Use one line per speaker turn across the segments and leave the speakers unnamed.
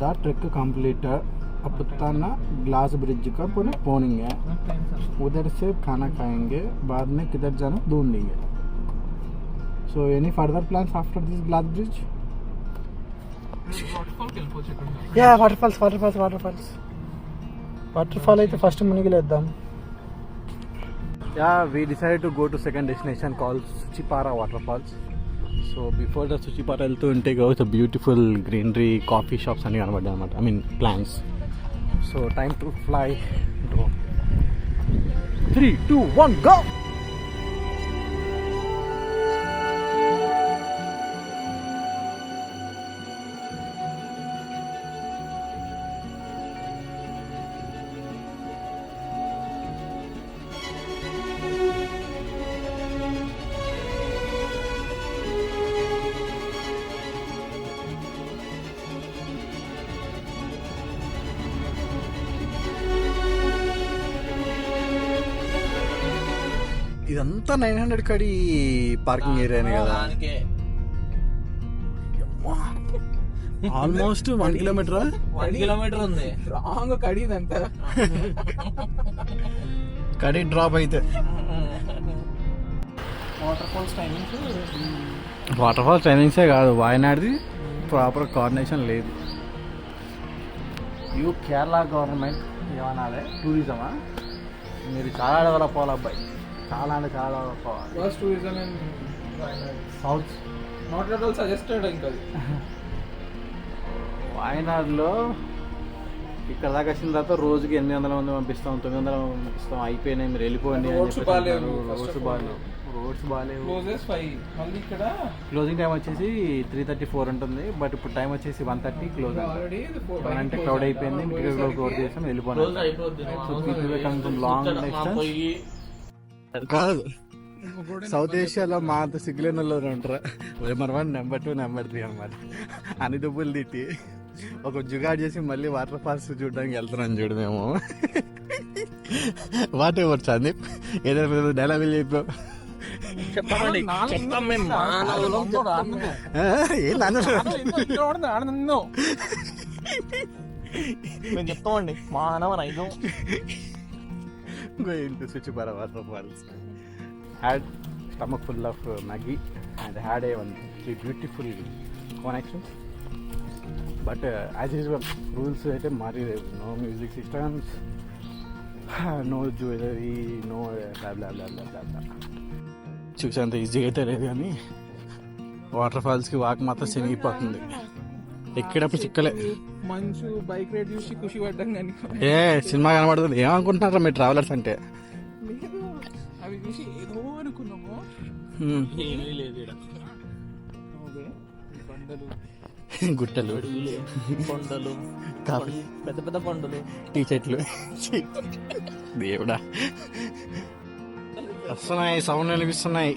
The trick complete अब ताना glass bridge का पुनः पहुँचेंगे, उधर से खाना खाएंगे, बाद में किधर जाना ढूंढेंगे. So any further plans after this glass bridge? Yeah, waterfall అయితే first మునిగిలేద్దాం. Yeah, we decided to go to second destination called Suchipara waterfalls. So before the Suchipara వెళ్తూ ఉంటే ఒక బ్యూటిఫుల్ గ్రీనరీ కాఫీ షాప్స్ అన్ని కనబడ్డాయి అనమాట, I mean plants. So time to fly. 3, 2, 1 go. ఇదంతా 900 కడి parking ఏరియానే కదా, almost 1 kilometre ఉంది. Wrong కడి ఇదంతా కడి డ్రాప్ అయితే. వాటర్ ఫాల్స్ టైమింగ్సే కాదు, వాయనాడ్ది ప్రాపర్ కోఆర్డినేషన్ లేదు. యూ కేరళ గవర్నమెంట్ ఏమనాలి, టూరిజమా మీరు చాలా డెవలప్ అవ్వాలి అబ్బాయి, చాలా అంటే చాలా డెవలప్ అవ్వాలి. First tourism in south not at all suggested. ఇంకా వాయనాడులో ఇక్కడ దాకా వచ్చిన తర్వాత రోజుకి 800 మంది పంపిస్తాం, 900 మంది పంపిస్తాం, అయిపోయినాయి మీరు వెళ్ళిపోండి అని చెప్పి. రోడ్స్ బాగాలేవు. క్లోజింగ్ టైం వచ్చేసి 3:34 ఉంటుంది, బట్ ఇప్పుడు టైం వచ్చేసి 1:30 క్లోజ్ అంటే క్రౌడ్ అయిపోయింది. టికెట్ క్లోజ్ చేసాం, వెళ్ళిపోయినాం. లాంగ్ డిస్టెన్స్ కాదు, సౌత్ ఏషియాలో మా అంత సిగ్గులేనలో ఉంటారా. నెంబర్ 1, నెంబర్ 2, నెంబర్ 3 అనమాట. అన్ని దుబ్బులు తిట్టి ఒక జుగాడ్ చేసి మళ్ళీ వాటర్ ఫాల్స్ చూడడానికి వెళ్తున్నాం చూడు మేము. వాట్ ఎవర్ సందీప్, ఏదైనా డైలాగులు చెప్పావు.
చెప్తామండి మానవ
going to Suchipara waterfalls. Had stomach full of Maggi and had a one beautiful connection. But as usual, rules అయితే మారి, no music systems, no jewelry, no blah blah blah blah blah. చూసేంత ఈజీగా అయితే లేదు కానీ వాటర్ ఫాల్స్కి వాక్ మాత్రం శనిగిపోతుంది. ఎక్కడప్పుడు చిక్కలే.
మంచు bike ride చూసి ఖుషి పడ్డాం కానీ
ఏ సినిమా కనబడుతుంది. ఏమనుకుంటున్నారా మీరు ట్రావెలర్స్ అంటే?
అవి చూసి ఏదో అనుకున్నాము, ఏమీ లేదు. కొండలు,
గుట్టలు,
కొండలు, పెద్ద పెద్ద కొండలు,
టీ చెట్లు. దేవుడా, వస్తున్నాయి, సౌండ్ అనిపిస్తున్నాయి.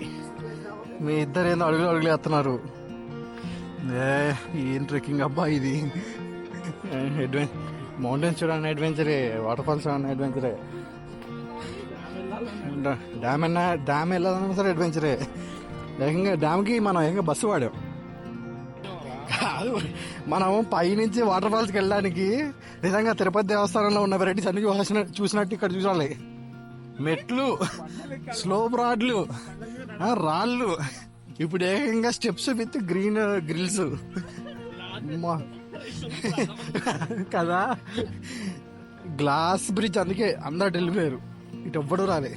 మీ ఇద్దరు ఏందో అడుగులు వేస్తున్నారు. ఏం ట్రెక్కింగ్ అబ్బా ఇది. మౌంటైన్స్ చూడండి అడ్వెంచరే, వాటర్ ఫాల్స్ చూడండి అడ్వెంచరే, డ్యామ్ వెళ్ళాలన్నా సరే అడ్వెంచరే. ఏకంగా డ్యామ్కి మనం ఏకంగా బస్సు వాడాం కాదు, మనం పైనుంచి వాటర్ ఫాల్స్కి వెళ్ళడానికి నిజంగా తిరుపతి దేవస్థానంలో ఉన్న వెరైటీస్ అన్ని చూసినట్టు ఇక్కడ చూడాలి. మెట్లు, స్లోప్ రాడ్లు, రాళ్ళు, ఇప్పుడు ఏకంగా స్టెప్స్ విత్ గ్రీన్ గ్రిల్స్ కదా. గ్లాస్ బ్రిడ్జ్, అందుకే అందరు వెళ్ళిపోయారు, ఇటు ఎవ్వడు రాలే.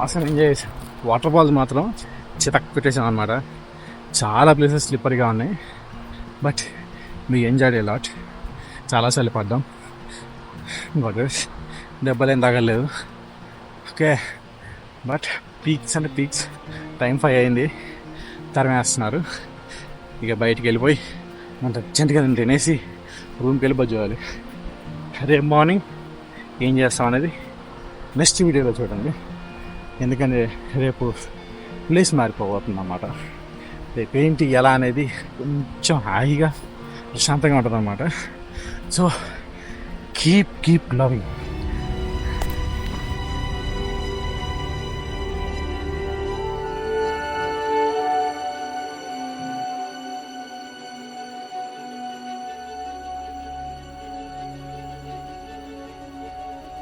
అసలు ఎంజాయ్ చేసాం. వాటర్ ఫాల్స్ మాత్రం చితక్ పెట్టేసాం అనమాట. చాలా ప్లేసెస్ స్లిప్పర్గా ఉన్నాయి, but we enjoyed a lot. చాలాసార్లు పడ్డాం, బట్ దెబ్బలేం తగలేదు. ఓకే, బట్ పీక్స్ అంటే పీక్స్. టైం 5 అయింది, తరిమేస్తున్నారు. ఇక బయటికి వెళ్ళిపోయి అంత అర్జెంట్గా నేను తినేసి రూమ్కి వెళ్ళిపోయి చూడాలి. రేపు మార్నింగ్ ఏం చేస్తాం అనేది నెక్స్ట్ వీడియోలో చూడండి. ఎందుకంటే రేపు ప్లేస్ మారిపోతుంది అన్నమాట. రేపు ఏంటి ఎలా అనేది కొంచెం హాయిగా ప్రశాంతంగా ఉంటుంది అన్నమాట. So keep loving.